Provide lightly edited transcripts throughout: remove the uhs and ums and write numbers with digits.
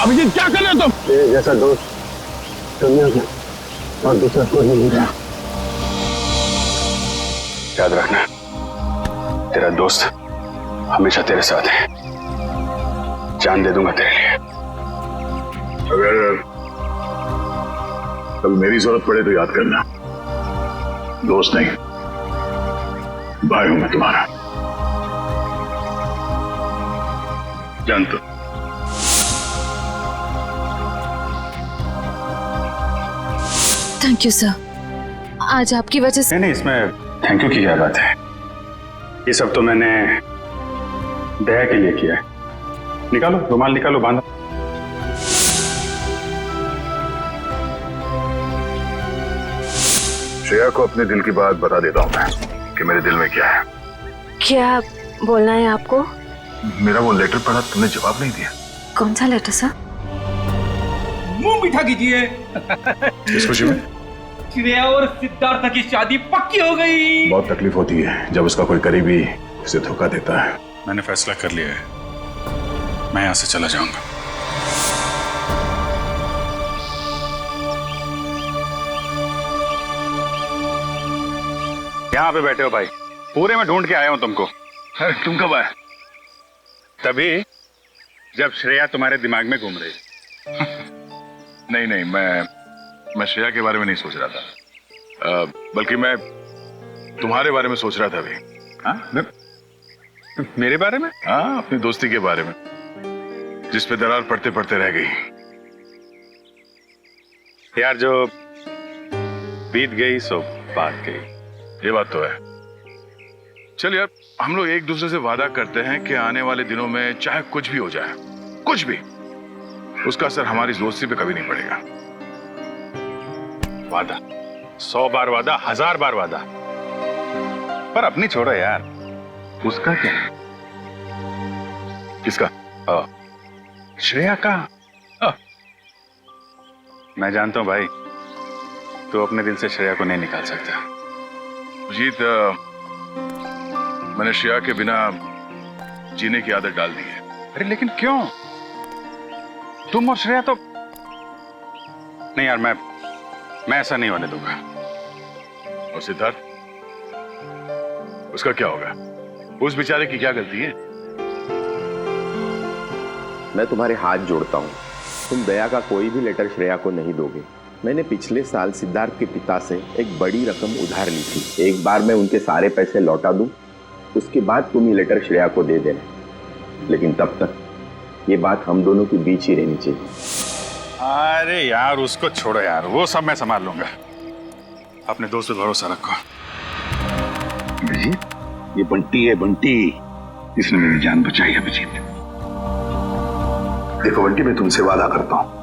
अभिजीत क्या कर रहे हो तुम? तेरे जैसा दोस्त दुनिया में और दूसरा कोई नहीं मिला। याद रखना, तेरा दोस्त हमेशा तेरे साथ है। जान दे दूंगा तेरे लिए। अगर कभी मेरी जरूरत पड़े तो याद करना, दोस्त नहीं भाई हूं मैं तुम्हारा। जानता। थैंक यू सर, आज आपकी वजह से। नहीं, इसमें थैंक यू की क्या बात है। ये सब तो मैंने दया के लिए किया है। निकालो रुमाल, निकालो, बांधो। श्रेया को अपने दिल की बात बता देता हूं मैं कि मेरे दिल में क्या है। क्या बोलना है आपको? मेरा वो लेटर पढ़ा, तुमने जवाब नहीं दिया। कौन सा लेटर सर? मुंह मीठा कीजिए। इस खुशी में श्रेया और सिद्धार्थ की शादी पक्की हो गई। बहुत तकलीफ होती है जब उसका कोई करीबी उसे धोखा देता है। मैंने फैसला कर लिया है, मैं यहां से चला जाऊंगा। यहां पे बैठे हो भाई, पूरे में ढूंढ के आया हूं तुमको। अरे तुम कब आए? तभी जब श्रेया तुम्हारे दिमाग में घूम रही। नहीं नहीं, मैं श्रेया के बारे में नहीं सोच रहा था, बल्कि मैं तुम्हारे बारे में सोच रहा था अभी। हाँ? मेरे बारे में? हाँ, अपनी दोस्ती के बारे में, जिस पे दरार पड़ते पड़ते रह गई। यार जो बीत गई सो बात गई। ये बात तो है। चल यार, हम लोग एक दूसरे से वादा करते हैं कि आने वाले दिनों में चाहे कुछ भी हो जाए, कुछ भी, उसका असर हमारी दोस्ती पे कभी नहीं पड़ेगा। वादा, 100 बार वादा, 1000 बार वादा, पर अपनी छोड़ो यार, उसका क्या है? किसका? श्रेया का। मैं जानता हूं भाई, तू अपने दिल से श्रेया को नहीं निकाल सकता। अजीत, मैंने श्रेया के बिना जीने की आदत डाल दी है। अरे लेकिन क्यों? तुम और श्रेया तो नहीं यार, मैं ऐसा नहीं होने दूंगा। और सिद्धार्थ, उसका क्या होगा? उस बेचारे की क्या गलती है? मैं तुम्हारे हाथ जोड़ता हूँ, तुम दया का कोई भी लेटर श्रेया को नहीं दोगे। मैंने पिछले साल सिद्धार्थ के पिता से एक बड़ी रकम उधार ली थी। एक बार मैं उनके सारे पैसे लौटा दूं, उसके बाद तुम ये लेटर श्रेया को दे देना। लेकिन तब तक ये बात हम दोनों के बीच ही रहनी चाहिए। अरे यार उसको छोड़ो यार, वो सब मैं संभाल लूंगा। अपने दोस्त पे भरोसा रखो। अभिजीत, ये बंटी है, बंटी, इसने मेरी जान बचाई है। अभिजीत देखो बंटी, मैं तुमसे वादा करता हूँ,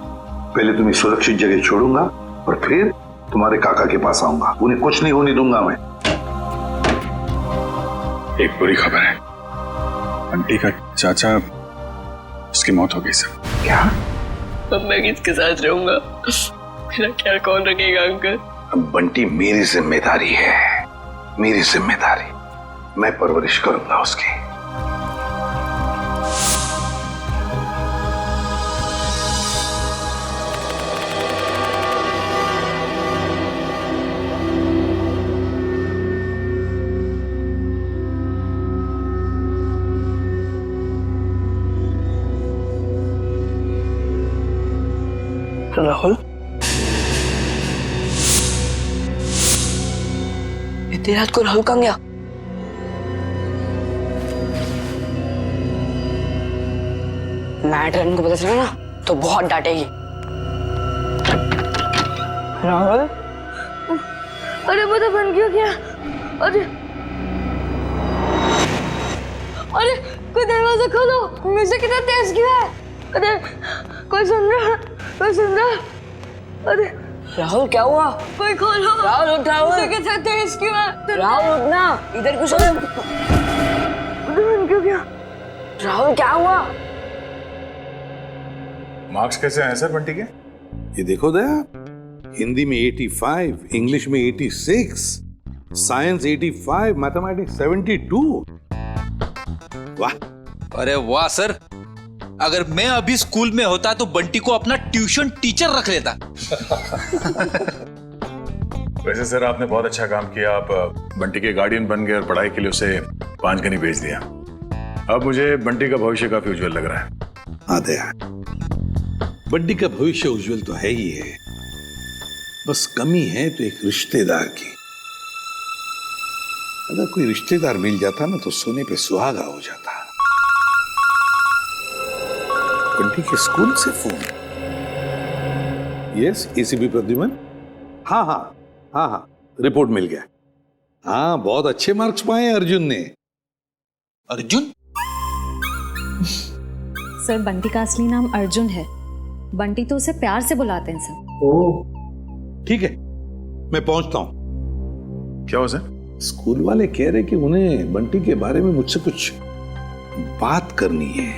पहले तुम्हें सुरक्षित जगह छोड़ूंगा और फिर तुम्हारे काका के पास आऊंगा। उन्हें कुछ नहीं होने दूंगा मैं। एक बुरी खबर है, बंटी का चाचा, उसकी मौत हो गई सर। क्या? अब मैं किसके साथ रहूंगा? मेरा ख्याल कौन रखेगा अंकल? अब बंटी मेरी जिम्मेदारी है, मेरी जिम्मेदारी। मैं परवरिश करूंगा उसकी। राहुल, इतनी रात को राहुल कहाँ गया? मैडम को पता चला ना तो बहुत डांटेगी। राहुल, अरे वो तो बन क्यों गया? अरे अरे कोई दरवाजा खोलो, म्यूजिक कितना तेज क्यों है? अरे कोई सुन रहा? कोई सुन रहा? अरे राहुल क्या हुआ? कोई खोलो। राहुल उठ, राहुल। म्यूजिक कितना तेज क्यों है? राहुल उठना, इधर कुछ बन क्यों गया? राहुल क्या हुआ? मार्क्स कैसे आए सर बंटी के? ये देखो दया, हिंदी में 85, इंग्लिश में 86, साइंस 85, मैथमेटिक्स 72। वाह! अरे वाह सर, अगर मैं अभी स्कूल में होता तो बंटी को अपना ट्यूशन टीचर रख लेता। वैसे सर आपने बहुत अच्छा काम किया, आप बंटी के गार्डियन बन गए और पढ़ाई के लिए उसे पांचगनी भेज दिया। अब मुझे बंटी का भविष्य काफी उज्जवल लग रहा है। हाँ दया, बंटी का भविष्य उज्जवल तो है ही है, बस कमी है तो एक रिश्तेदार की। अगर कोई रिश्तेदार मिल जाता ना तो सोने पे सुहागा हो जाता। बंटी के स्कूल से फोन। Yes, ACP Pradyuman. हाँ हाँ हाँ हाँ, रिपोर्ट मिल गया। हाँ, बहुत अच्छे मार्क्स पाए अर्जुन ने। अर्जुन? सर, बंटी का असली नाम अर्जुन है। बंटी तो उसे प्यार से बुलाते हैं सर। ओह, ठीक है, मैं पहुंचता हूं। क्या हो सर? स्कूल वाले कह रहे कि उन्हें बंटी के बारे में मुझसे कुछ बात करनी है।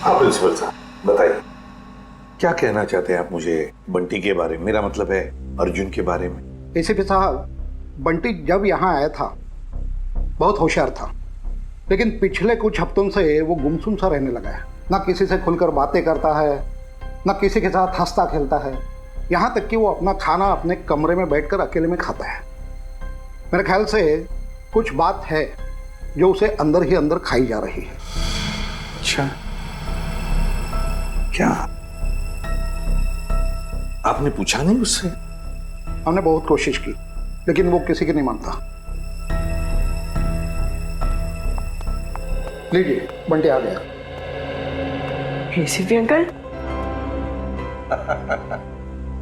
हाँ प्रिंसिपल साहब, बताइए क्या कहना चाहते हैं आप मुझे बंटी के बारे में, मेरा मतलब है अर्जुन के बारे में। एसीपी साहब, बंटी जब यहाँ आया था बहुत होशियार था, लेकिन पिछले कुछ हफ्तों से वो गुमसुम सा रहने लगा है। ना किसी से खुलकर बातें करता है, ना किसी के साथ हंसता खेलता है, यहाँ तक कि वो अपना खाना अपने कमरे में बैठकर अकेले में खाता है। मेरे ख्याल से कुछ बात है जो उसे अंदर ही अंदर खाई जा रही है। अच्छा, क्या आपने पूछा नहीं उससे? हमने बहुत कोशिश की, लेकिन वो किसी की नहीं मानता। लीजिए, बंटी आ गया। ACP uncle.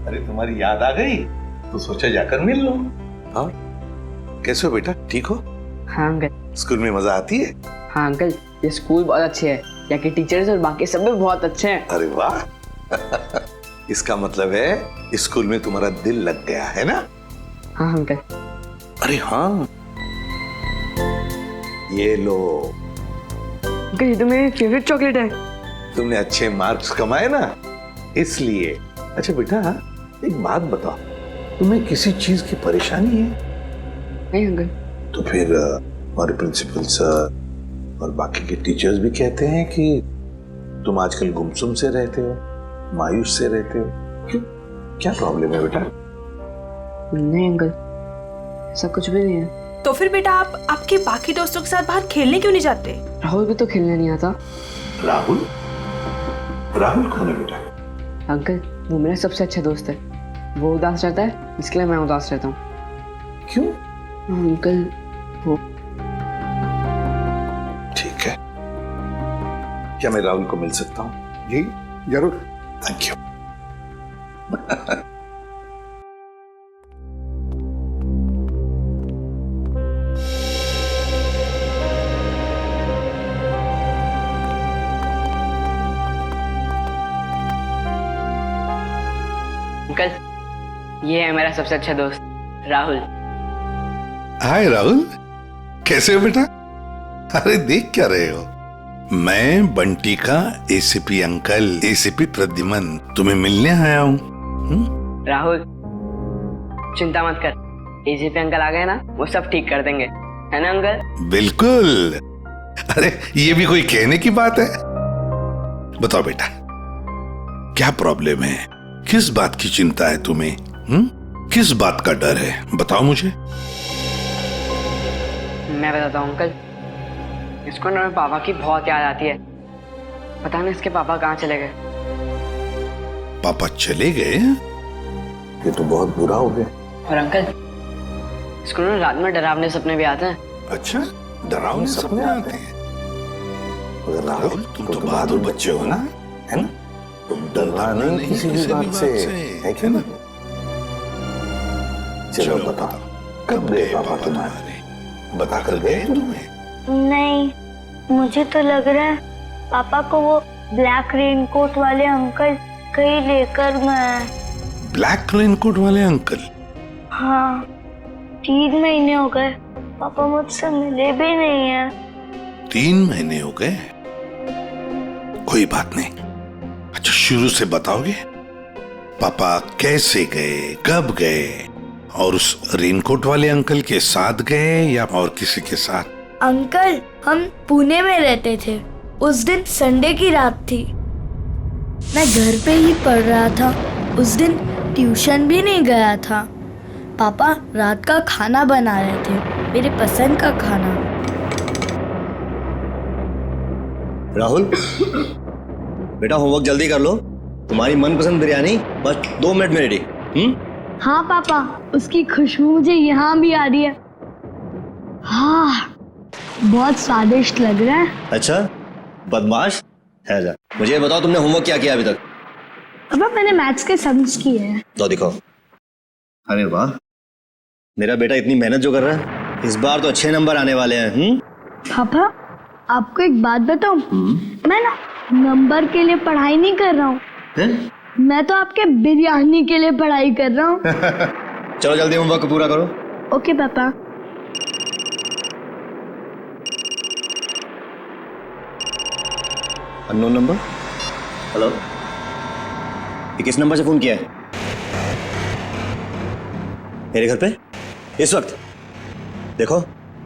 अरे तुम्हारी याद आ गई तो सोचा जाकर मिल लो। और कैसे हो बेटा, ठीक हो? हाँ अंकल। स्कूल में मजा आती है? हाँ अंकल, ये स्कूल बहुत अच्छे है, यहाँ के टीचर्स और बाकी सब भी बहुत अच्छे हैं। अरे वाह इसका मतलब है स्कूल में तुम्हारा दिल लग गया है ना? हाँ अंकल। अरे हाँ, ये लो। अंकल, ये तो मेरी फेवरेट चॉकलेट है। तुमने अच्छे मार्क्स कमाए ना, इसलिए। अच्छा बेटा, एक बात बताओ, तुम्हें किसी चीज की परेशानी है? नहीं अंकल। तो फिर हमारे प्रिंसिपल सर और बाकी के टीचर्स भी कहते हैं कि तुम आजकल गुमसुम से रहते हो, मायूस से रहते हो। क्यों, क्या प्रॉब्लम है बेटा? नहीं अंकल, ऐसा कुछ भी नहीं है। तो फिर बेटा आप आपके बाकी दोस्तों के साथ बाहर खेलने क्यों नहीं जाते? राहुल भी तो खेलने नहीं आता। राहुल? राहुल कौन है बेटा? अंकल, वो मेरा सबसे अच्छा दोस्त है। वो उदास रहता है, इसके लिए मैं उदास रहता हूँ। क्यों? अंकल वो। ठीक है, क्या मैं राहुल को मिल सकता हूँ? जी जरूर। Thank you. अंकल, ये है मेरा सबसे अच्छा दोस्त राहुल। हाय राहुल, कैसे हो बेटा? अरे देख क्या रहे हो? मैं बंटी का एसीपी अंकल, एसीपी प्रद्युमन तुम्हें मिलने आया हूँ। राहुल, चिंता मत कर, एसीपी अंकल आ गए ना, वो सब ठीक कर देंगे, है ना अंकल? बिल्कुल। अरे ये भी कोई कहने की बात है? बताओ बेटा, क्या प्रॉब्लम है? किस बात की चिंता है तुम्हें? किस बात का डर है? बताओ मुझे। मैं बताता हूँ अंकल, इसको ना मेरे पापा की बहुत याद आती है। पता नहीं इसके पापा कहाँ चले गए। पापा चले गए? ये तो बहुत बुरा हो गया। और अंकल, इसको ना रात में डरावने सपने भी आते हैं। अच्छा, डरावने सपने आते हैं? मगर राहुल, तुम तो बहादुर बच्चे हो ना, है ना? तुम डरना नहीं किसी भी बात से, है क्या ना? चलो बताओ, कब गए पापा तुम्हारे? बताकर गए तुम्हें? नहीं, मुझे तो लग रहा है पापा को वो ब्लैक रेनकोट वाले अंकल कहीं लेकर गए। ब्लैक रेनकोट वाले अंकल? हाँ, 3 महीने हो गए पापा मुझसे मिले भी नहीं है। 3 महीने हो गए? कोई बात नहीं। अच्छा, शुरू से बताओगे? पापा कैसे गए, कब गए, और उस रेनकोट वाले अंकल के साथ गए या और किसी के साथ? अंकल, हम पुणे में रहते थे। उस दिन संडे की रात थी। मैं घर पे ही पढ़ रहा था। उस दिन ट्यूशन भी नहीं गया था। पापा रात का खाना बना रहे थे, मेरे पसंद का खाना। राहुल, बेटा होमवर्क जल्दी कर लो। तुम्हारी मनपसंद बिरयानी बस 2 मिनट में रेडी। हाँ पापा, उसकी खुशबू मुझे यहाँ भी आ रही है। हाँ, बहुत स्वादिष्ट लग रहा है। अच्छा, बदमाश है जा। मुझे बताओ तुमने होमवर्क क्या किया अभी तक? पापा मैंने मैथ्स के सम्स किए हैं। तो दिखाओ। अरे वाह, मेरा बेटा इतनी मेहनत जो कर रहा है, इस बार तो अच्छे नंबर आने वाले हैं। पापा आपको एक बात बताऊं, मैं ना नंबर के लिए पढ़ाई नहीं कर रहा हूँ, मैं तो आपके बिरयानी के लिए पढ़ाई कर रहा हूँ। चलो जल्दी होमवर्क पूरा करो। ओके पापा। Unknown number. हेलो, ये किस नंबर से फोन किया है? मेरे घर पे इस वक्त? देखो,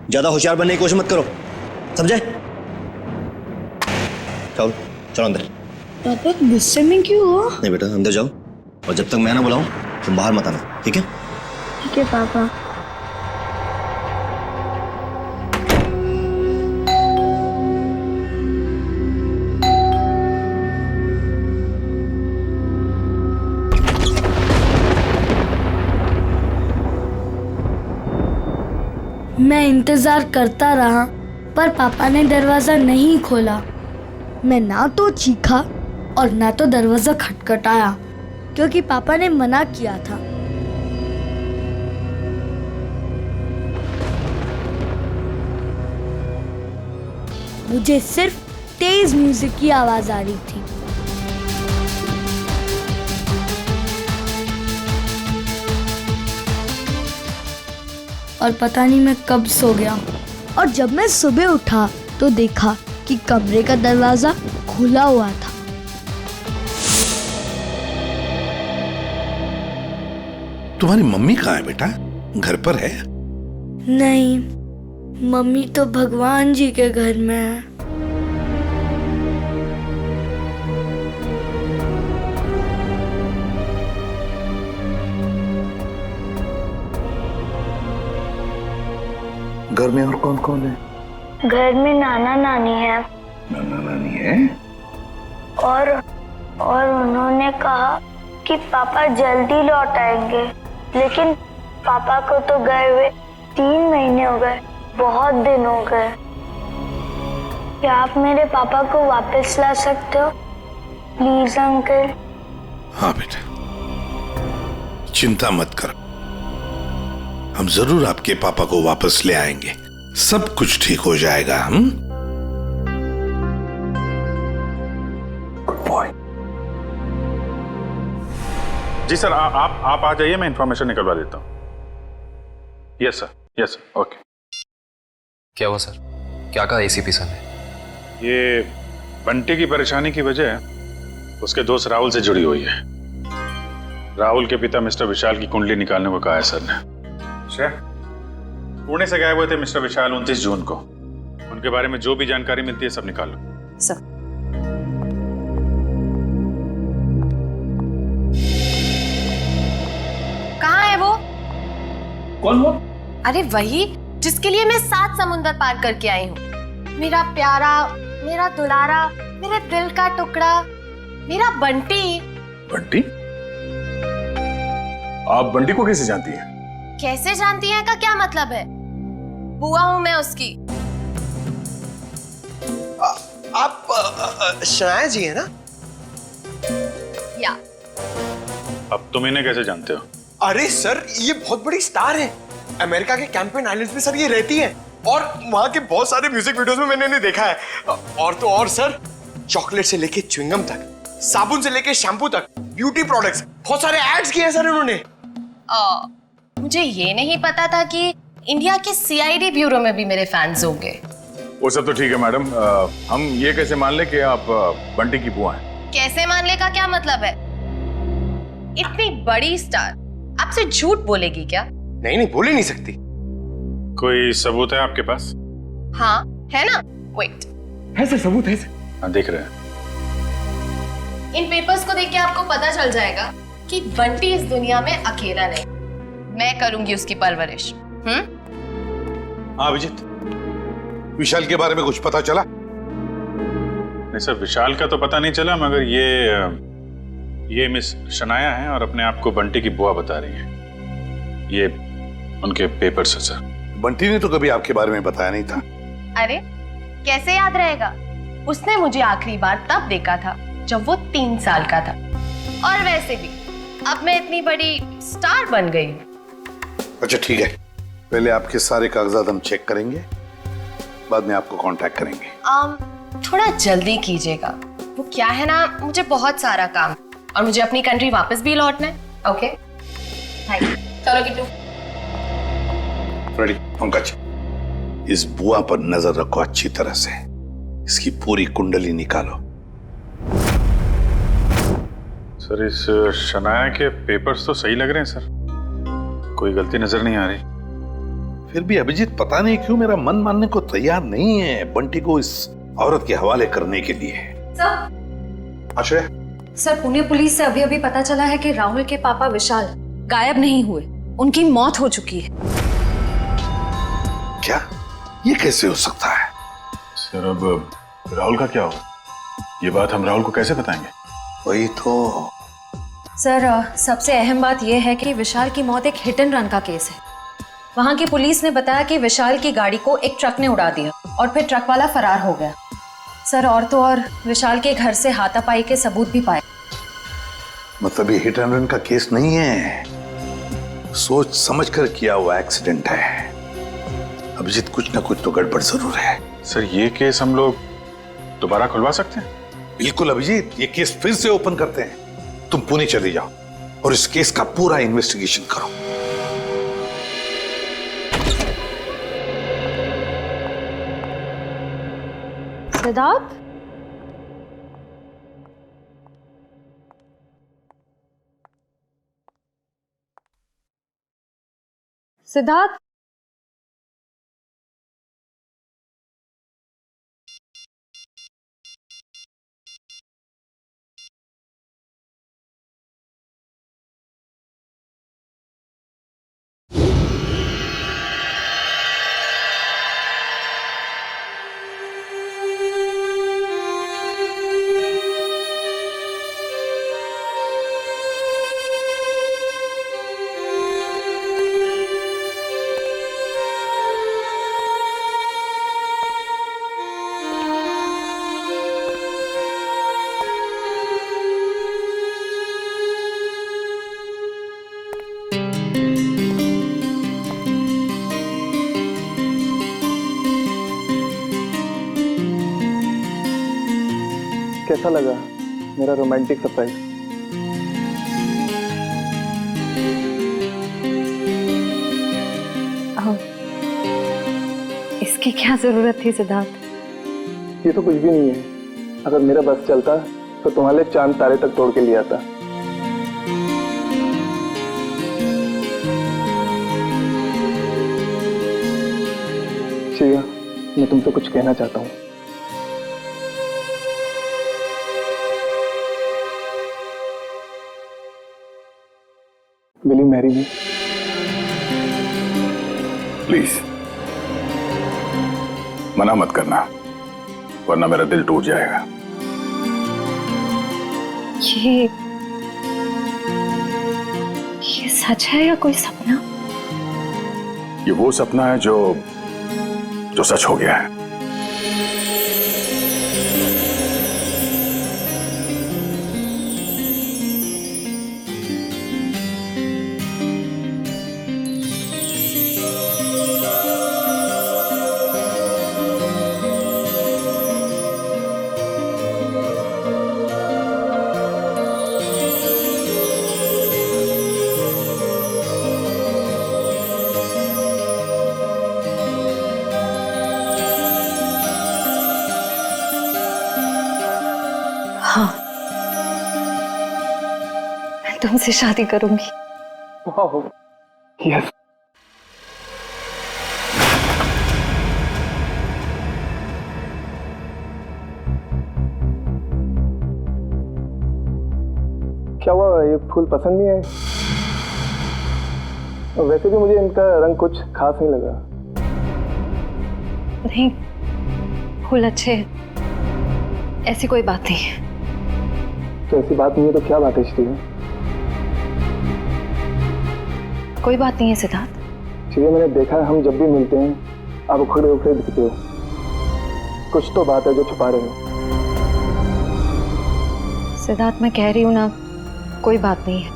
ज्यादा होशियार बनने की कोशिश मत करो, समझे? चलो चलो अंदर। पापा गुस्से में क्यों हो? नहीं बेटा, अंदर जाओ और जब तक मैं ना बुलाऊं तुम बाहर मत आना, ठीक है? ठीक है पापा। मैं इंतजार करता रहा, पर पापा ने दरवाजा नहीं खोला। मैं ना तो चीखा और ना तो दरवाजा खटखटाया, क्योंकि पापा ने मना किया था। मुझे सिर्फ तेज म्यूजिक की आवाज आ रही थी। और पता नहीं मैं कब सो गया, और जब मैं सुबह उठा तो देखा कि कमरे का दरवाजा खुला हुआ था। तुम्हारी मम्मी कहाँ है बेटा? घर पर है? नहीं, मम्मी तो भगवान जी के घर में है। घर में और कौन कौन है? घर में नाना नानी है। नाना नानी है? और उन्होंने कहा कि पापा जल्दी लौट आएंगे, लेकिन पापा को तो गए हुए 3 महीने हो गए, बहुत दिन हो गए। क्या आप मेरे पापा को वापस ला सकते हो प्लीज अंकल? हाँ बेटा, चिंता मत कर, हम जरूर आपके पापा को वापस ले आएंगे। सब कुछ ठीक हो जाएगा। हम गुड बॉय। जी सर, आप आ जाइए, मैं इंफॉर्मेशन निकलवा देता हूँ। Yes sir, okay. क्या हुआ सर? क्या कहा एसीपी सर ने? ये बंटी की परेशानी की वजह उसके दोस्त राहुल से जुड़ी हुई है। राहुल के पिता मिस्टर विशाल की कुंडली निकालने को कहा है सर ने। पुणे से गायब हुए थे मिस्टर विशाल 29 जून को। उनके बारे में जो भी जानकारी मिलती है सब निकालो। सर। कहाँ है वो? कौन वो? अरे वही जिसके लिए मैं 7 समुंदर पार करके आई हूँ। मेरा प्यारा, मेरा दुलारा, मेरे दिल का टुकड़ा, मेरा बंटी। बंटी? आप बंटी को कैसे जानती हैं? कैसे जानती हैं का क्या मतलब है? बुआ हूं मैं उसकी। आप शनाया जी है ना? या। अब तुम इन्हें कैसे जानते हो? अरे सर, ये बहुत बड़ी स्टार है। अमेरिका के कैंपेन आइलैंड्स में सर ये रहती है, और वहां के बहुत सारे म्यूजिक वीडियोस में मैंने इन्हें देखा है। और तो और सर, चॉकलेट से लेके च्युइंगम तक, साबुन से लेके शैम्पू तक, ब्यूटी प्रोडक्ट्स, बहुत सारे एड्स किए हैं सर इन्होंने। मुझे ये नहीं पता था कि इंडिया के सीआईडी ब्यूरो में भी मेरे फैंस होंगे। वो सब तो ठीक है मैडम, हम ये कैसे मान ले कि आप बंटी की बुआ हैं? कैसे मान ले का क्या मतलब है? इतनी बड़ी स्टार आपसे झूठ बोलेगी क्या? नहीं, बोल ही नहीं सकती। कोई सबूत है आपके पास? हाँ है ना, वेट। है सर, सबूत है सर। हाँ देख रहे हैं। इन पेपर्स को देख के आपको पता चल जाएगा कि बंटी इस दुनिया में अकेला नहीं, मैं करूंगी उसकी परवरिश। हाँ अभिजीत, विशाल के बारे में कुछ पता चला? नहीं सर, विशाल का तो पता नहीं चला, मगर ये मिस शनाया है और अपने आप को बंटी की बुआ बता रही है। ये उनके पेपर्स है सर। बंटी ने तो कभी आपके बारे में बताया नहीं था। अरे कैसे याद रहेगा, उसने मुझे आखिरी बार तब देखा था जब वो 3 साल का था। और वैसे भी अब मैं इतनी बड़ी स्टार बन गई हूँ। अच्छा ठीक है, पहले आपके सारे कागजात हम चेक करेंगे, बाद में आपको कांटेक्ट करेंगे। थोड़ा जल्दी कीजिएगा, वो क्या है ना, मुझे बहुत सारा काम और मुझे अपनी कंट्री वापस भी लौटना है। Okay thank you. चलो किट्टू। रेडी पंकज, इस बुआ पर नजर रखो अच्छी तरह से, इसकी पूरी कुंडली निकालो। सर इस शनाया के पेपर्स तो सही लग रहे हैं सर, कोई गलती नजर नहीं आ रही। फिर भी अभिजीत पता नहीं क्यों मेरा मन मानने को तैयार नहीं है बंटी को इस औरत के हवाले करने के लिए। सर, आश्रय, सर पुणे पुलिस से अभी अभी पता चला है कि राहुल के पापा विशाल गायब नहीं हुए, उनकी मौत हो चुकी है। क्या? ये कैसे हो सकता है? सर अब राहुल का क्या होगा? ये बात हम राहुल को कैसे बताएंगे? वही तो। सर सबसे अहम बात यह है कि विशाल की मौत एक हिट एंड रन का केस है। वहां की पुलिस ने बताया कि विशाल की गाड़ी को एक ट्रक ने उड़ा दिया और फिर ट्रक वाला फरार हो गया। सर और तो और विशाल के घर से हाथापाई के सबूत भी पाए। मतलब ये हिट एंड रन का केस नहीं है, सोच समझ कर किया हुआ एक्सीडेंट है। अभिजीत कुछ ना कुछ तो गड़बड़ जरूर है। सर ये केस हम लोग दोबारा खुलवा सकते हैं? बिल्कुल अभिजीत, ये केस फिर से ओपन करते हैं। तुम पुणे चले जाओ और इस केस का पूरा इन्वेस्टिगेशन करो। सिद्धार्थ, सिद्धार्थ, कैसा लगा मेरा रोमांटिक सरप्राइज? इसकी क्या जरूरत थी सिद्धार्थ? ये तो कुछ भी नहीं है। अगर मेरा बस चलता तो तुम्हारे लिए चांद तारे तक तोड़ के ले आता। श्रेया, मैं तुमसे कुछ कहना चाहता हूँ। Will you marry me? Please मना मत करना, वरना मेरा दिल टूट जाएगा। ये सच है या कोई सपना? ये वो सपना है जो सच हो गया है। हाँ, मैं तुमसे शादी करूंगी। यस। क्या हुआ, ये फूल पसंद नहीं आए? और वैसे भी मुझे इनका रंग कुछ खास नहीं लगा। नहीं, फूल अच्छे हैं, ऐसी कोई बात नहीं है। तो ऐसी बात नहीं है तो क्या बात है श्री? कोई बात नहीं है सिद्धार्थ। श्री, मैंने देखा है हम जब भी मिलते हैं आप उखड़े उखड़े दिखते हो। कुछ तो बात है जो छुपा रहे हो। सिद्धार्थ, मैं कह रही हूँ ना, कोई बात नहीं है।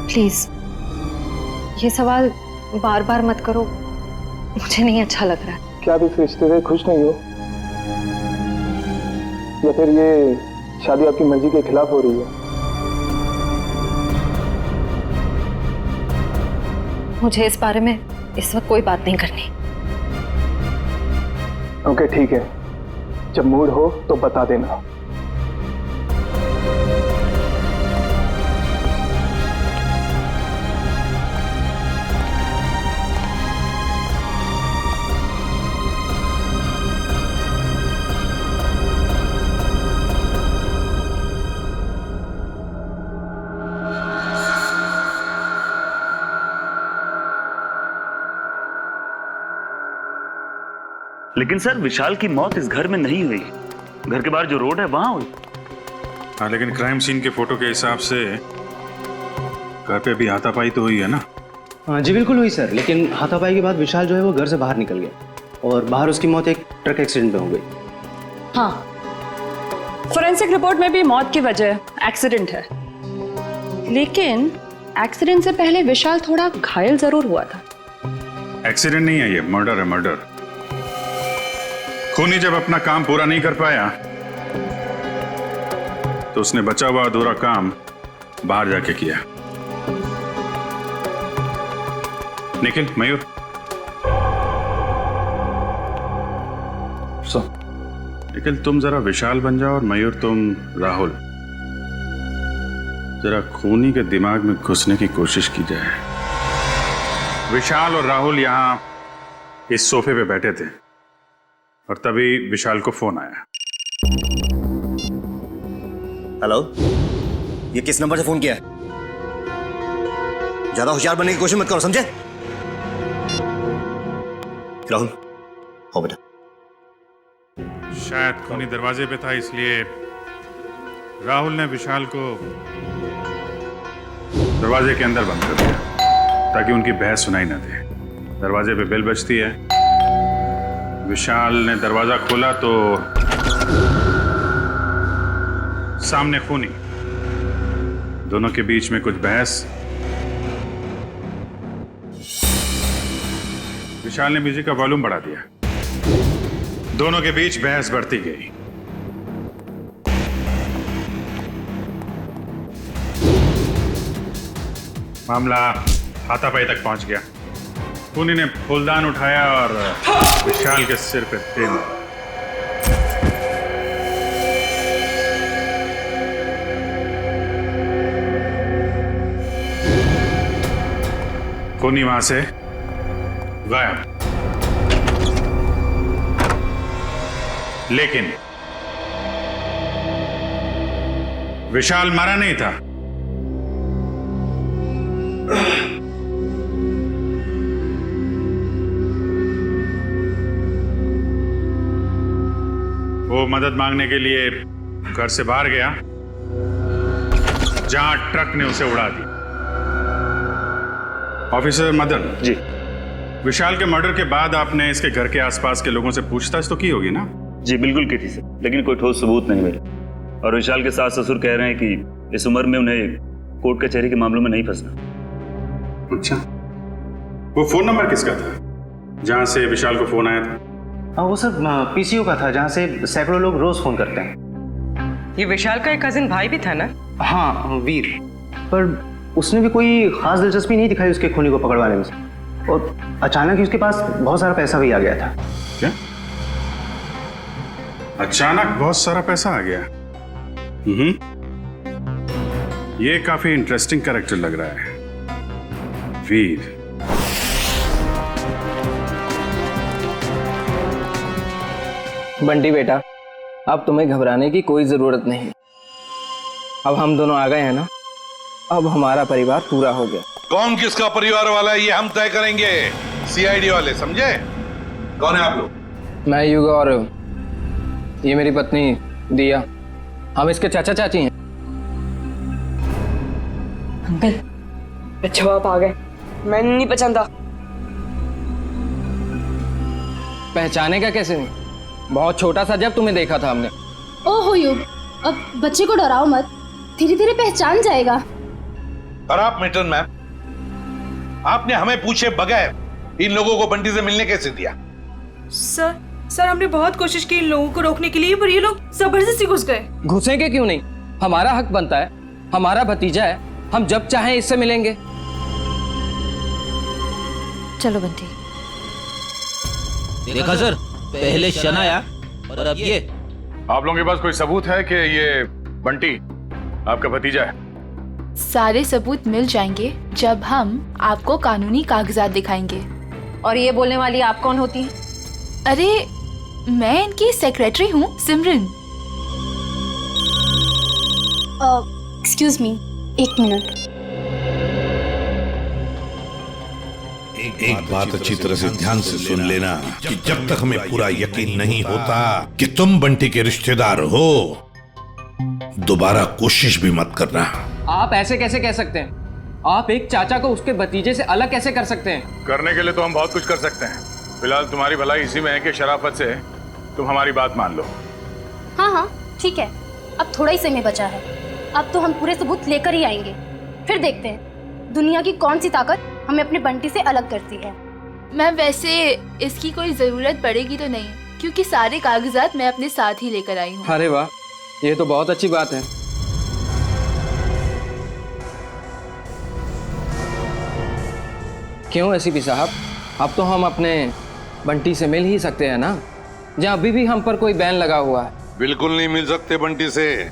प्लीज ये सवाल बार बार मत करो, मुझे नहीं अच्छा लग रहा है। क्या आप इस रिश्ते से खुश नहीं हो, या फिर ये शादी आपकी मर्जी के खिलाफ हो रही है? मुझे इस बारे में इस वक्त कोई बात नहीं करनी। ओके ठीक है, जब मूड हो तो बता देना। लेकिन सर, विशाल की मौत इस घर में नहीं हुई, घर के बाहर जो रोड है वहां हुई। हाँ, लेकिन क्राइम सीन के फोटो के हिसाब से घर पे भी हाथापाई तो हुई है ना? हाँ जी बिल्कुल हुई सर, लेकिन हाथापाई के बाद विशाल जो है वो घर से बाहर निकल गया और बाहर उसकी मौत एक ट्रक एक्सीडेंट में हो गई। हाँ, फोरेंसिक रिपोर्ट में भी मौत की वजह एक्सीडेंट है, लेकिन एक्सीडेंट से पहले विशाल थोड़ा घायल जरूर हुआ था। एक्सीडेंट नहीं है, ये मर्डर है, मर्डर। खूनी जब अपना काम पूरा नहीं कर पाया तो उसने बचा हुआ अधूरा काम बाहर जाके किया। निखिल, मयूर, निखिल तुम जरा विशाल बन जाओ और मयूर तुम राहुल। जरा खूनी के दिमाग में घुसने की कोशिश की जाए। विशाल और राहुल यहां इस सोफे पे बैठे थे और तभी विशाल को फोन आया। हेलो, ये किस नंबर से फोन किया है? ज्यादा होशियार बनने की कोशिश मत करो, समझे? राहुल, हो बेटा। शायद खूनी दरवाजे पे था, इसलिए राहुल ने विशाल को दरवाजे के अंदर बंद कर दिया ताकि उनकी बहस सुनाई न दे। दरवाजे पे बेल बजती है, विशाल ने दरवाजा खोला तो सामने खूनी, दोनों के बीच में कुछ बहस। विशाल ने म्यूजिक का वॉल्यूम बढ़ा दिया, दोनों के बीच बहस बढ़ती गई। मामला हाथापाई तक पहुंच गया। खूनी ने फूलदान उठाया और विशाल के सिर पे तेल मारा। खूनी वहां से गायब, लेकिन विशाल मारा नहीं था। वो मदद मांगने के लिए घर से बाहर गया जहां ट्रक ने उसे उड़ा दी। ऑफिसर मदन जी, विशाल के मर्डर के बाद आपने इसके घर के आसपास के लोगों से पूछताछ तो की होगी ना? जी बिल्कुल की थी सर, लेकिन कोई ठोस सबूत नहीं मिला। और विशाल के सास ससुर कह रहे हैं कि इस उम्र में उन्हें कोर्ट कचहरी के मामलों में नहीं फंसना। अच्छा, वो फोन नंबर किसका था जहां से विशाल को फोन आया था? हाँ, वो सर पीसीओ का था, जहाँ से सैकड़ों लोग रोज फोन करते हैं। ये विशाल का एक कजिन भाई भी था ना? हाँ, वीर। पर उसने भी कोई खास दिलचस्पी नहीं दिखाई उसके खूनी को पकड़वाने में, और अचानक ही उसके पास बहुत सारा पैसा भी आ गया था। क्या? अचानक बहुत सारा पैसा आ गया? ये काफी इंटरेस्टिंग कैरेक्टर लग रहा है, वीर। बंटी बेटा, अब तुम्हें घबराने की कोई जरूरत नहीं। अब हम दोनों आ गए हैं ना, अब हमारा परिवार पूरा हो गया। कौन किसका परिवार वाला है ये हम तय करेंगे, सीआईडी वाले, समझे? कौन है आप लोग? मैं युग और ये मेरी पत्नी दिया, हम इसके चाचा चाची हैं। अंकल, अच्छा आप आ गए, मैं नहीं पहचानता। पहचानेगा कैसे नहीं, बहुत छोटा सा जब तुम्हें देखा था हमने। ओहो युग, अब बच्चे को डराओ मत, धीरे धीरे पहचान जाएगा। और आप मिल्टन मैम, आपने हमें पूछे बगैर इन लोगों को बंटी से मिलने कैसे दिया? सर हमने बहुत कोशिश की इन लोगों को रोकने के लिए, पर ये लोग जबरदस्ती घुस गए। घुसेंगे क्यों नहीं, हमारा हक बनता है, हमारा भतीजा है, हम जब चाहें इससे मिलेंगे। चलो बंटी। देखा सर, पहले शनाया और अब ये। आप लोगों के पास कोई सबूत है कि ये बंटी आपका भतीजा है? सारे सबूत मिल जाएंगे जब हम आपको कानूनी कागजात दिखाएंगे। और ये बोलने वाली आप कौन होती हैं? अरे मैं इनकी सेक्रेटरी हूँ, सिमरन। Excuse me, 1 minute. एक बात अच्छी तरह से ध्यान से सुन लेना कि जब तक हमें पूरा यकीन नहीं होता कि तुम बंटी के रिश्तेदार हो, दोबारा कोशिश भी मत करना। आप ऐसे कैसे कह सकते हैं? आप एक चाचा को उसके भतीजे से अलग कैसे कर सकते हैं? करने के लिए तो हम बहुत कुछ कर सकते हैं। फिलहाल तुम्हारी भलाई इसी में है कि शराफत से तुम हमारी बात मान लो। हाँ ठीक है, अब थोड़ा ही समय बचा है। अब तो हम पूरे सबूत लेकर ही आएंगे, फिर देखते हैं दुनिया की कौन सी ताकत हमें अपने बंटी से अलग करती है। मैम वैसे इसकी कोई जरूरत पड़ेगी तो नहीं, क्योंकि सारे कागजात मैं अपने साथ ही लेकर आई हूँ। अरे वाह, ये तो बहुत अच्छी बात है। क्यों एसीपी साहब, अब तो हम अपने बंटी से मिल ही सकते हैं ना, जहाँ अभी भी हम पर कोई बैन लगा हुआ है। बिल्कुल नहीं मिल सकते बंटी से,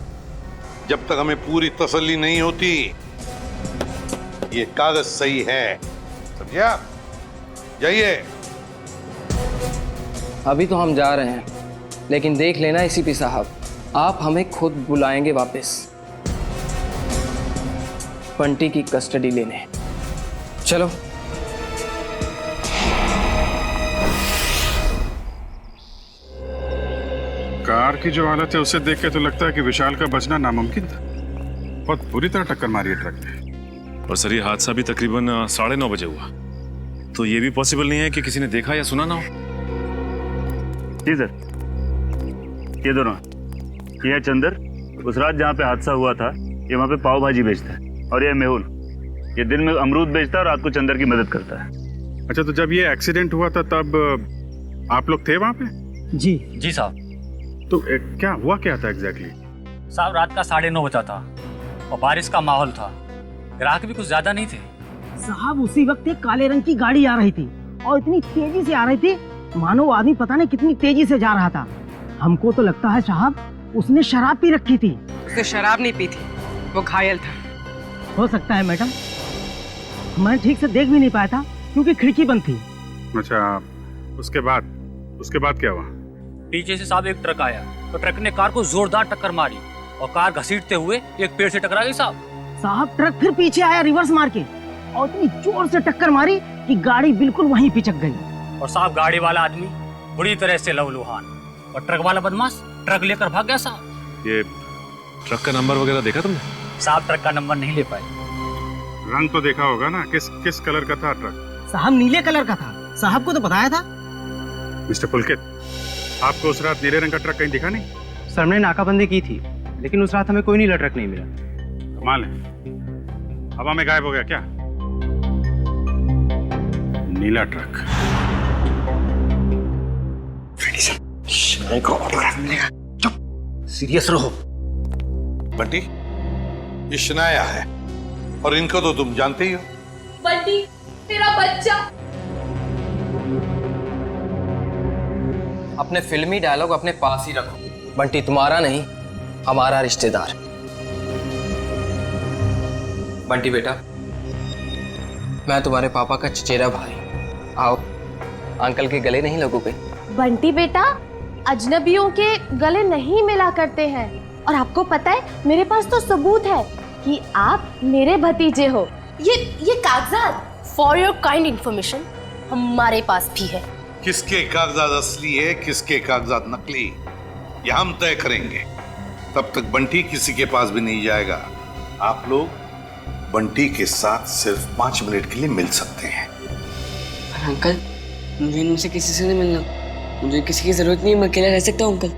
जब तक हमें पूरी तसल्ली नहीं होती ये कागज सही है, समझे आप? जाइए। अभी तो हम जा रहे हैं, लेकिन देख लेना एसीपी साहब, आप हमें खुद बुलाएंगे वापस बंटी की कस्टडी लेने। चलो। कार की जो हालत है उसे देख के तो लगता है कि विशाल का बचना नामुमकिन था। बहुत बुरी तरह टक्कर मारी है ट्रक ने। और सर ये हादसा भी तकरीबन 9:30 बजे हुआ, तो ये भी पॉसिबल नहीं है कि किसी ने देखा या सुना ना हो। जी सर, ये दोनों, ये है चंदर, उस रात जहाँ पे हादसा हुआ था ये वहाँ पे पाव भाजी बेचता है, और ये मेहुल, ये दिन में अमरूद बेचता है और रात को चंदर की मदद करता है। अच्छा, तो जब ये एक्सीडेंट हुआ था तब आप लोग थे वहाँ पे? जी साहब। तो क्या हुआ, क्या था एग्जैक्टली? साहब रात का 9:30 बजा था और बारिश का माहौल था, ग्राहक भी कुछ ज्यादा नहीं थे। साहब उसी वक्त एक काले रंग की गाड़ी आ रही थी और इतनी तेजी से आ रही थी मानो वो आदमी पता नहीं कितनी तेजी से जा रहा था। हमको तो लगता है साहब उसने शराब पी रखी थी। उसने शराब नहीं पी थी, वो घायल था। हो सकता है मैडम, मैं ठीक से देख भी नहीं पाया था क्योंकि खिड़की बंद थी। अच्छा, उसके बाद क्या हुआ? पीछे से साहब एक ट्रक आया, तो ट्रक ने कार को जोरदार टक्कर मारी और कार घसीटते हुए एक पेड़ से टकरा गई साहब ट्रक फिर पीछे आया रिवर्स मार के और इतनी जोर से टक्कर मारी कि गाड़ी बिल्कुल वहीं पिचक गई। और साहब गाड़ी वाला आदमी बुरी तरह से लहूलुहान और ट्रक वाला बदमाश ट्रक लेकर भाग गया साहब। ये ट्रक का नंबर वगैरह देखा तुमने? साहब ट्रक का नंबर नहीं ले पाए। रंग तो देखा होगा ना, किस कलर का था ट्रक? साहब नीले कलर का था, साहब को तो बताया था। मिस्टर पुलकित, आपको उस रात नीले रंग का ट्रक कहीं दिखा नहीं? सर ने नाकाबंदी की थी, लेकिन उस रात हमें कोई नीला ट्रक नहीं मिला। कमाल है, हवा में गायब हो गया क्या नीला ट्रक? सीरियस रहो बंटी, ये शनाया है और इनको तो तुम जानते ही हो। बंटी तेरा बच्चा। अपने फिल्मी डायलॉग अपने पास ही रखो। बंटी तुम्हारा नहीं, हमारा रिश्तेदार। बंटी बेटा, मैं तुम्हारे पापा का चचेरा भाई, आओ अंकल के गले नहीं लगोगे? बंटी बेटा, अजनबियों के गले नहीं मिला करते हैं, और आपको पता है मेरे पास तो सबूत है कि आप मेरे भतीजे हो। ये कागजात फॉर योर काइंड इंफॉर्मेशन हमारे पास भी है। किसके कागजात असली है, किसके कागजात नकली, ये हम तय करेंगे। तब तक बंटी किसी के पास भी नहीं जाएगा। आप लोग बंटी के साथ सिर्फ 5 मिनट के लिए मिल सकते हैं। अंकल, मुझे इनसे किसी से नहीं मिलना, मुझे किसी की जरूरत नहीं, मैं अकेला रह सकता हूँ अंकल।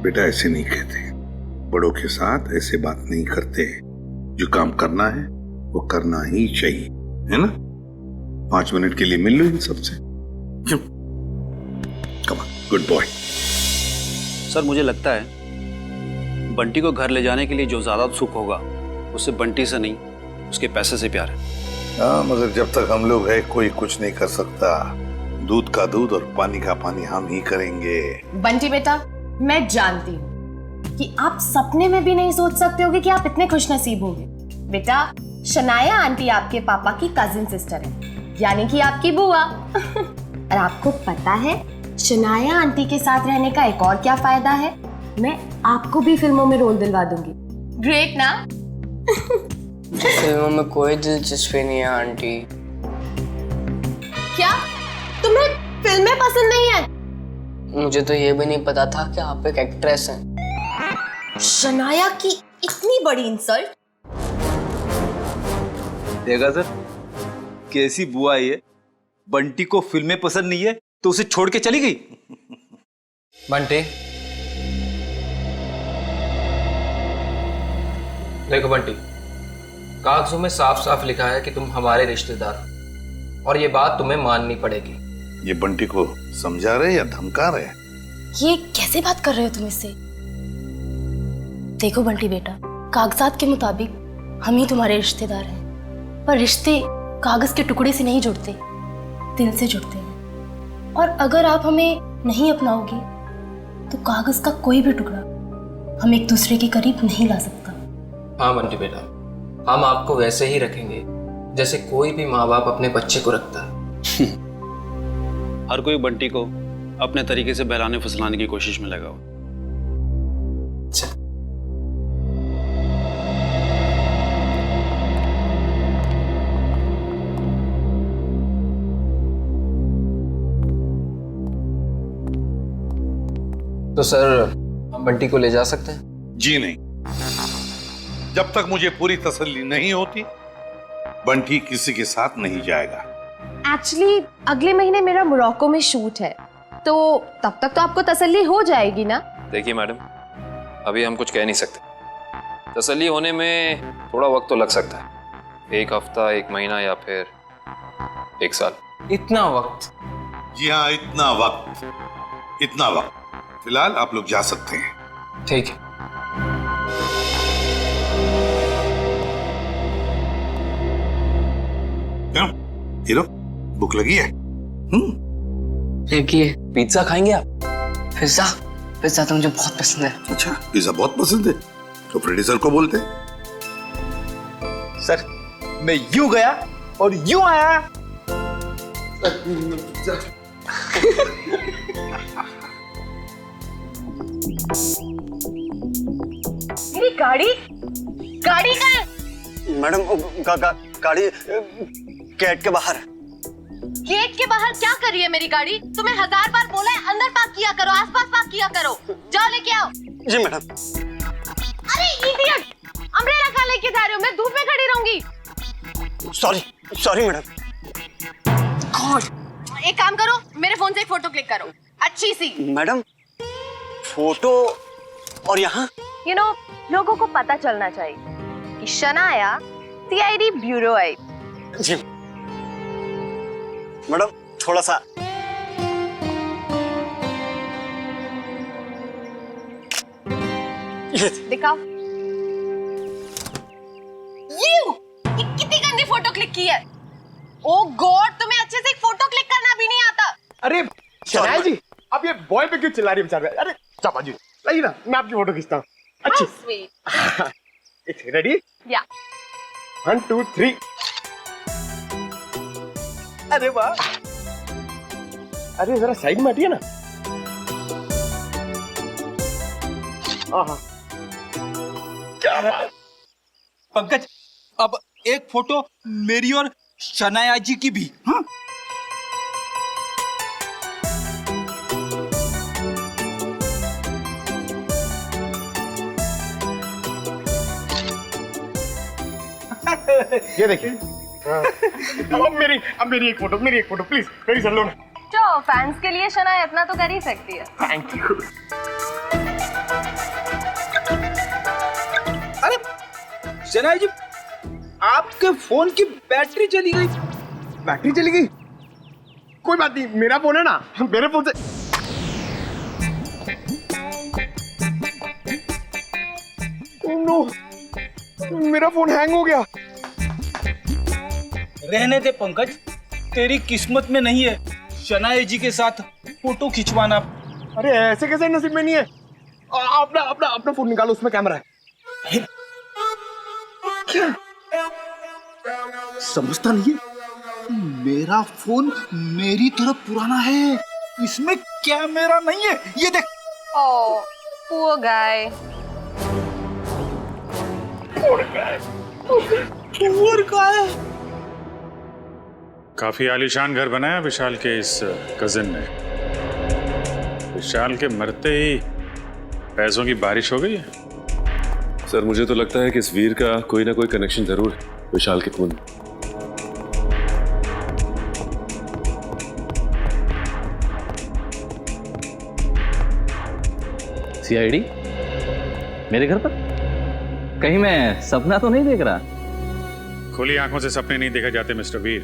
बेटा ऐसे नहीं कहते, बड़ों के साथ ऐसे बात नहीं करते। जो काम करना है वो करना ही चाहिए, है ना? 5 मिनट के लिए मिल लो इन सबसे। क्यों? Come on, good boy. Sir मुझे लगता है बंटी को घर ले जाने के लिए जो ज्यादा सुख होगा उससे बंटी से नहीं, उसके पैसे से प्यार है। हाँ, मगर जब तक हम लोग हैं कोई कुछ नहीं कर सकता। दूध का दूध और पानी का पानी हम ही करेंगे। बंटी बेटा, मैं जानती हूँ कि आप सपने में भी नहीं सोच सकते होगे कि आप इतने खुशनसीब होंगे। बेटा, शनाया आंटी आपके पापा की कजिन सिस्टर है, यानी कि आपकी बुआ। और आपको पता है शनाया आंटी के साथ रहने का एक और क्या फायदा है? मैं आपको भी फिल्मों में रोल दिलवा दूंगी। ग्रेट ना? फिल्मों में कोई दिलचस्पी नहीं है आंटी। क्या तुम्हें फिल्में पसंद नहीं है? मुझे तो ये भी नहीं पता था कि आप एक एक्ट्रेस हैं। शनाया की इतनी बड़ी इंसल्ट। देखा सर, कैसी बुआ है ये। बंटी को फिल्में पसंद नहीं है तो उसे छोड़ के चली गई। बंटी, देखो बंटी, कागजों में साफ साफ लिखा है कि तुम हमारे रिश्तेदार हो और ये बात तुम्हें माननी पड़ेगी। ये बंटी को समझा रहे या धमका रहे? ये कैसे बात कर रहे हो तुम इससे? देखो बंटी बेटा, कागजात के मुताबिक हम ही तुम्हारे रिश्तेदार हैं, पर रिश्ते कागज के टुकड़े से नहीं जुड़ते, दिल से जुड़ते हैं। और अगर आप हमें नहीं अपनाओगे तो कागज का कोई भी टुकड़ा हम एक दूसरे के करीब नहीं ला सकता। हाँ बंटी बेटा, हम आपको वैसे ही रखेंगे जैसे कोई भी माँ बाप अपने बच्चे को रखता है। हर कोई बंटी को अपने तरीके से बहलाने फुसलाने की कोशिश में लगा हो। तो सर, हम बंटी को ले जा सकते हैं? जी नहीं, जब तक मुझे पूरी तसल्ली नहीं होती बंटी किसी के साथ नहीं जाएगा। एक्चुअली अगले महीने मेरा मोरक्को में शूट है, तो तब तक तो आपको तसल्ली हो जाएगी ना? देखिए मैडम, अभी हम कुछ कह नहीं सकते। तसल्ली होने में थोड़ा वक्त तो लग सकता है, 1 हफ्ता, 1 महीना या फिर 1 साल। इतना वक्त? जी हाँ, इतना वक्त। फिलहाल आप लोग जा सकते हैं। ठीक है। क्यों हीरो, भूख लगी है? लगी है। पिज्जा खाएंगे आप? पिज्जा तो मुझे बहुत पसंद है। अच्छा, पिज्जा बहुत पसंद है तो प्रोड्यूसर को बोलते। सर, मैं यूं गया और यूं आया। मेरी गाड़ी कहाँ है? मैडम, गाड़ी गेट के बाहर। गेट के बाहर क्या कर रही है मेरी गाड़ी? तुम्हें 1000 बार बोला है अंदर पार्क किया करो, आसपास पार्क किया करो। जाओ लेके आओ। जी मैडम। अरे इडियट, अम्ब्रेला कहाँ लेके जा रहे हो? मैं धूप में खड़ी रहूंगी। Sorry madam. गॉड, एक काम करो, मेरे फोन से एक फोटो क्लिक करो, अच्छी सी। मैडम, फोटो और यहाँ? लोगों को पता चलना चाहिए कि शनाया सीआईडी ब्यूरो आई। जी मैडम, थोड़ा सा। दिखाओ। ये कितनी गंदी फोटो क्लिक की है। ओ गॉड, तुम्हें अच्छे से एक फोटो क्लिक करना भी नहीं आता। अरे शनाया जी, आप ये बॉय पे क्यों चिल्ला रही है बेचारे? अरे चापा जी, लाइए ना, मैं आपकी फोटो खींचता हूँ। अच्छी। स्वीट। रेडी? या। 1 2 3। अरे वाह। अरे जरा साइड में हटिए ना। पंकज, अब एक फोटो मेरी और शनाया जी की भी। हाँ? ये देखिए। अब मेरी एक फोटो प्लीज, मेरी सर लो ना। तो फैंस के लिए शनाया इतना तो कर ही सकती है। Thank you. अरे शनाया जी, आपके फोन की बैटरी चली गई। बैटरी चली गई? कोई बात नहीं, मेरा फोन है ना, मेरे फोन से। ओह नो, मेरा फोन हैंग हो गया। रहने दे पंकज, तेरी किस्मत में नहीं है शनाया जी के साथ फोटो खिंचवाना। अरे ऐसे कैसे नसीब में नहीं है? अपना फोन निकालो, उसमें कैमरा है। क्या समझता नहीं है? मेरा फोन मेरी तरफ पुराना है, इसमें कैमरा नहीं है। ये देख। ओह, poor guy। Poor guy। काफी आलीशान घर बनाया विशाल के इस कजिन ने। विशाल के मरते ही पैसों की बारिश हो गई है। सर मुझे तो लगता है कि इस वीर का कोई ना कोई कनेक्शन जरूर है विशाल के खून। सीआईडी मेरे घर पर? कहीं मैं सपना तो नहीं देख रहा? खुली आंखों से सपने नहीं देखे जाते मिस्टर वीर।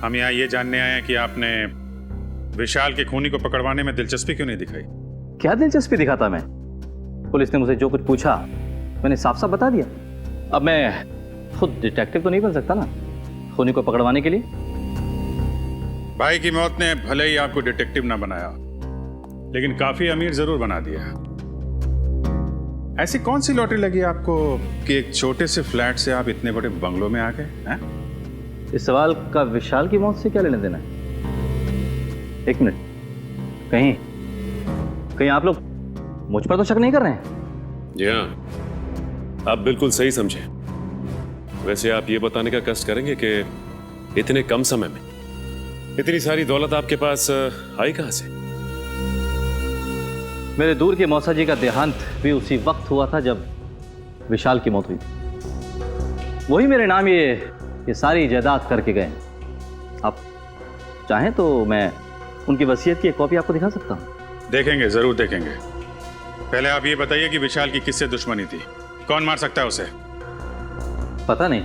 हम यहाँ ये जानने आए हैं कि आपने विशाल के खूनी को पकड़वाने में दिलचस्पी क्यों नहीं दिखाई? क्या दिलचस्पी दिखाता मैं? पुलिस ने मुझे जो कुछ पूछा मैंने साफ साफ बता दिया। अब मैं खुद डिटेक्टिव तो नहीं बन सकता ना खूनी को पकड़वाने के लिए। भाई की मौत ने भले ही आपको डिटेक्टिव ना बनाया, लेकिन काफी अमीर जरूर बना दिया। ऐसी कौन सी लॉटरी लगी आपको कि एक छोटे से फ्लैट से आप इतने बड़े बंगलों में आ गए? इस सवाल का विशाल की मौत से क्या लेना देना है? एक मिनट, कहीं आप लोग मुझ पर तो शक नहीं कर रहे हैं? जी हाँ, आप बिल्कुल सही समझे। वैसे आप ये बताने का कष्ट करेंगे कि इतने कम समय में इतनी सारी दौलत आपके पास आई कहां से? मेरे दूर के मौसा जी का देहांत भी उसी वक्त हुआ था जब विशाल की मौत हुई। वही मेरे नाम ये सारी जायदाद करके गए। आप चाहें तो मैं उनकी वसीयत की एक कॉपी आपको दिखा सकता हूं। देखेंगे, जरूर देखेंगे। पहले आप ये बताइए कि विशाल की किससे दुश्मनी थी? कौन मार सकता है उसे? पता नहीं,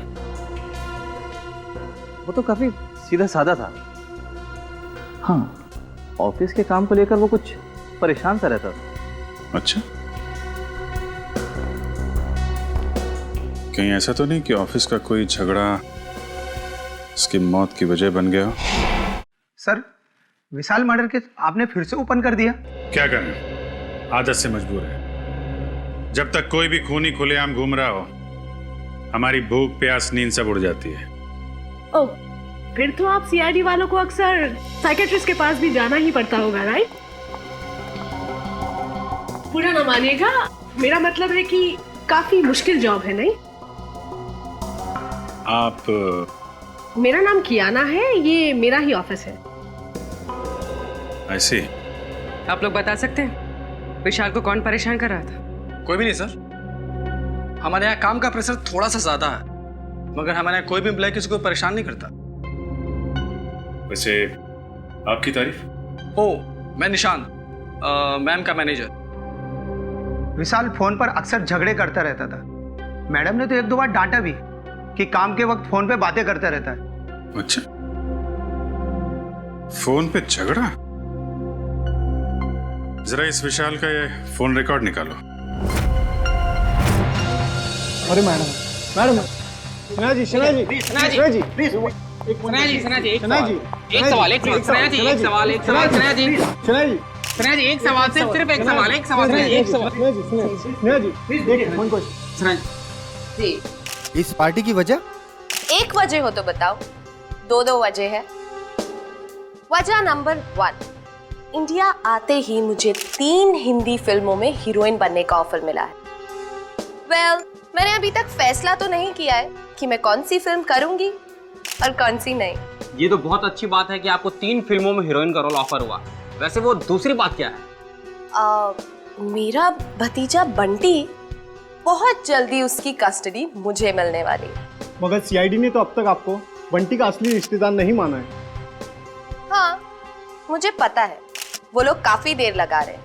वो तो काफी सीधा साधा था। हाँ, ऑफिस के काम को लेकर वो कुछ परेशान सा रहता था। अच्छा, कहीं ऐसा तो नहीं कि ऑफिस का कोई झगड़ा उसकी मौत की वजह बन गया? सर, विशाल मर्डर केस आपने फिर से ओपन कर दिया। क्या करें, आदत से मजबूर है। जब तक कोई भी खूनी खुलेआम घूम रहा हो, हमारी भूख प्यास नींद सब उड़ जाती है। ओह, फिर तो आप सीआईडी वालों को अक्सर साइकेट्रिस्ट के पास भी जाना ही पड़ता होगा, राइट? पूरा ना मानिएगा, मेरा मतलब है कि काफी मुश्किल जॉब है, नहीं? आप? मेरा नाम कियाना है, ये मेरा ही ऑफिस है। ऐसे आप लोग बता सकते हैं विशाल को कौन परेशान कर रहा था? कोई भी नहीं सर। हमारे यहाँ काम का प्रेशर थोड़ा सा ज्यादा है, मगर हमारे यहाँ कोई भी एम्प्लॉय किसी को परेशान नहीं करता। वैसे आपकी तारीफ? ओ, मैं निशान, मैम का मैनेजर। विशाल फोन पर अक्सर झगड़े करता रहता था। मैडम ने तो एक दो बार डांटा भी कि काम के वक्त फोन पे बातें करता रहता है। अच्छा, फोन पे झगड़ा? जरा इस विशाल का ये फोन रिकॉर्ड निकालो। अरे मैडम, सना जी, एक सवाल सिर्फ एक सवाल। इस पार्टी की वजह? एक वजह हो तो बताओ। दो वजह है। वजह नंबर 1, इंडिया आते ही मुझे 3 हिंदी फिल्मों में हीरोइन बनने का ऑफर मिला है। मैंने अभी तक फैसला तो नहीं किया है कि मैं कौन सी फिल्म करूंगी और कौन सी नहीं। ये तो बहुत अच्छी बात है कि आपको 3 फिल्मों में हीरोइन का रोल ऑफर हुआ। वैसे वो दूसरी बात क्या है? मेरा भतीजा बंटी, बहुत जल्दी उसकी कस्टडी मुझे मिलने वाली है। मगर सीआईडी ने तो अब तक आपको बंटी का असली रिश्तेदार नहीं माना है। हाँ, मुझे पता है वो लोग काफी देर लगा रहे हैं,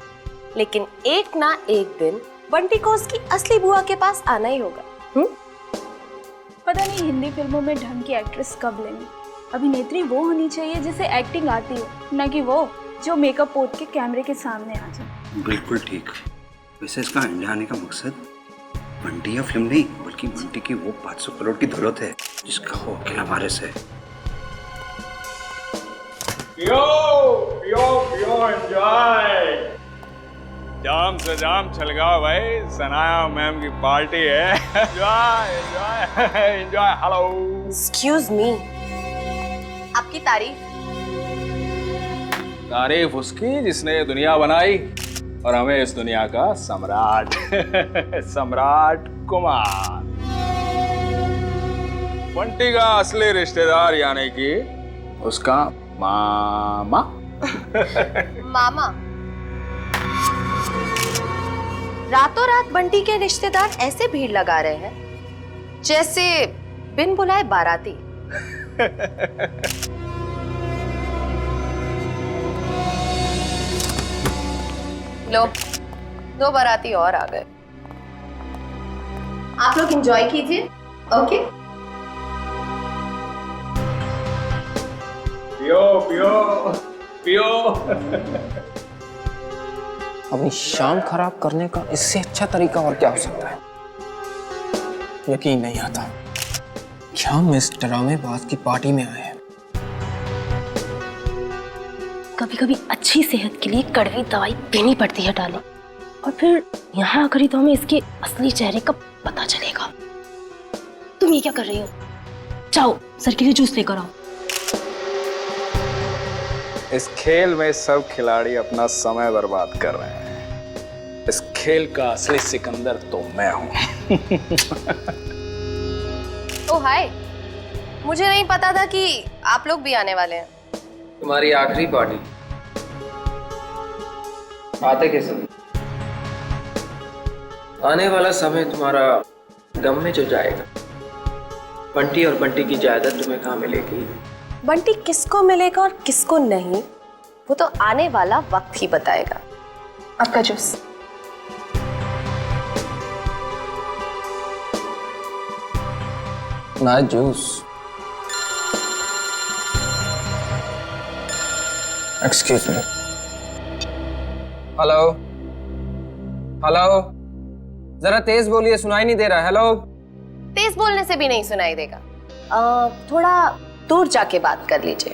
लेकिन एक ना एक दिन बंटी को उसकी असली बुआ के पास आना ही होगा। पता नहीं हिंदी फिल्मों में ढंग की एक्ट्रेस कब लेंगे। अभिनेत्री वो होनी चाहिए जिसे एक्टिंग आती हो, न कि वो जो मेकअप पोत के कैमरे के सामने आ जाए। बिल्कुल ठीक। वैसे इसका इंडिया आने का मकसद बंटी या फिल्म नहीं, बल्कि बंटी की वो 500 करोड़ की दौलत है जिसका वो अकेला वारिस है। पियो पियो पियो, एंजॉय। जाम से जाम छलगाओ भाई, सनाया मैम की पार्टी है। Enjoy enjoy enjoy. Hello, excuse me, आपकी तारीफ उसकी जिसने ये दुनिया बनाई और हमें इस दुनिया का सम्राट सम्राट कुमार। बंटी का असली रिश्तेदार यानी कि उसका मामा। मामा? रातों रात बंटी के रिश्तेदार ऐसे भीड़ लगा रहे हैं जैसे बिन बुलाए बाराती। लो, 2 बाराती और आ गए। आप लोग एंजॉय कीजिए। ओके, पियो पियो पियो। अपनी शाम खराब करने का इससे अच्छा तरीका और क्या हो सकता है? यकीन नहीं आता कि हम इस ड्रामेबाज की पार्टी में आए हैं। कभी कभी अच्छी सेहत के लिए कड़वी दवाई पीनी पड़ती है डालो, और फिर यहाँ आकर ही तो हमें इसके असली चेहरे का पता चलेगा। तुम ये क्या कर रही हो? जाओ सर के लिए जूस लेकर आओ। इस खेल में सब खिलाड़ी अपना समय बर्बाद कर रहे हैं। इस खेल का असली सिकंदर तो मैं हूं। ओ हाय, मुझे नहीं पता था कि आप लोग भी आने वाले हैं। तुम्हारी आखिरी पार्टी आते के समय, आने वाला समय तुम्हारा गम में जो जाएगा। बंटी और बंटी की जायदाद तुम्हें कहाँ मिलेगी? बंटी किसको मिलेगा और किसको नहीं, वो तो आने वाला वक्त ही बताएगा। आपका जूस। ना juice. Excuse me. Hello hello, जरा तेज बोलिए, सुनाई नहीं दे रहा। हेलो। तेज बोलने से भी नहीं सुनाई देगा। थोड़ा दूर जाके बात कर लीजिए।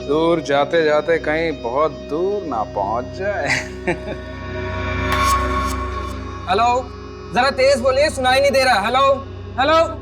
दूर जाते जाते कहीं बहुत दूर ना पहुंच जाए। हेलो, जरा तेज बोलिए, सुनाई नहीं दे रहा। Hello hello.